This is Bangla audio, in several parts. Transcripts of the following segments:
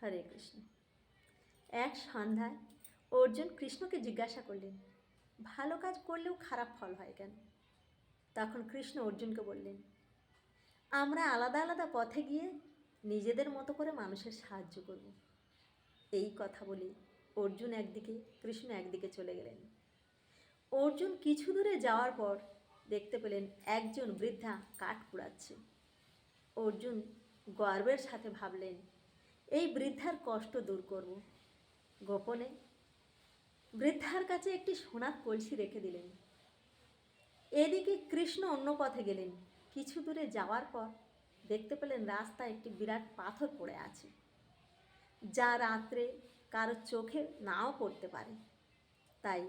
হরে কৃষ্ণ। এক সন্ধ্যায় অর্জুন কৃষ্ণকে জিজ্ঞাসা করলেন, ভালো কাজ করলেও খারাপ ফল হয় কেন? তখন কৃষ্ণ অর্জুনকে বললেন, আমরা আলাদা আলাদা পথে গিয়ে নিজেদের মতো করে মানুষের সাহায্য করব। এই কথা বলে অর্জুন একদিকে, কৃষ্ণ একদিকে চলে গেলেন। অর্জুন কিছু দূরে যাওয়ার পর দেখতে পেলেন একজন বৃদ্ধা কাঠ কুড়াচ্ছে। অর্জুন গর্বের সাথে ভাবলেন, এই বৃদ্ধার কষ্ট দূর করব। গোপনে বৃদ্ধার কাছে একটি সোনার কলসি রেখে দিলেন। এদিকে কৃষ্ণ অন্য পথে গেলেন। কিছু দূরে যাওয়ার পর দেখতে পেলেন রাস্তায় একটি বিরাট পাথর পড়ে আছে, যা রাত্রে কারো চোখে নাও পড়তে পারে। তাই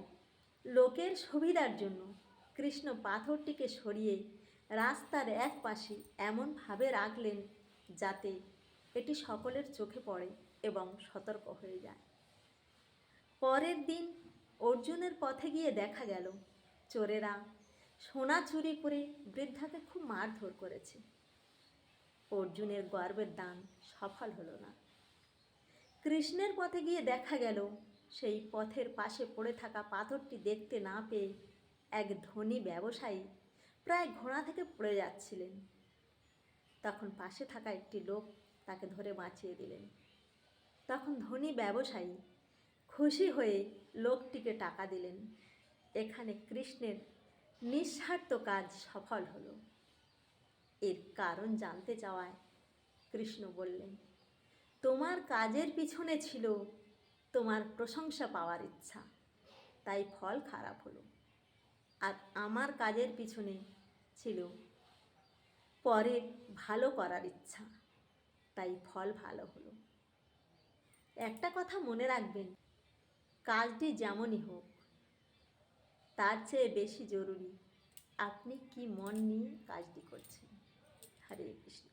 লোকের সুবিধার জন্য কৃষ্ণ পাথরটিকে সরিয়ে রাস্তার এক পাশে এমনভাবে রাখলেন যাতে এটি সকলের চোখে পড়ে এবং সতর্ক হয়ে যায়। পরের দিন অর্জুনের পথে গিয়ে দেখা গেল চোরেরা সোনা চুরি করে বৃদ্ধাকে খুব মারধর করেছে। অর্জুনের গর্বের দান সফল হলো না। কৃষ্ণের পথে গিয়ে দেখা গেল সেই পথের পাশে পড়ে থাকা পাথরটি দেখতে না পেয়ে এক ধনী ব্যবসায়ী প্রায় ঘোড়া থেকে পড়ে যাচ্ছিলেন। তখন পাশে থাকা একটি লোক তাকে ধরে বাঁচিয়ে দিলেন। তখন ধনী ব্যবসায়ী খুশি হয়ে লোকটিকে টাকা দিলেন। এখানে কৃষ্ণের নিঃস্বার্থ কাজ সফল হলো। এর কারণ জানতে চাওয়ায় কৃষ্ণ বললেন, তোমার কাজের পিছনে ছিল তোমার প্রশংসা পাওয়ার ইচ্ছা, তাই ফল খারাপ হলো। আর আমার কাজের পিছনে ছিল পরের ভালো করার ইচ্ছা, তাই ফল ভালো হলো। একটা কথা মনে রাখবেন, কাজটি যেমনই হোক তার চেয়ে বেশি জরুরি আপনি কি মন নিয়ে কাজটি করছেন। হরে কৃষ্ণ।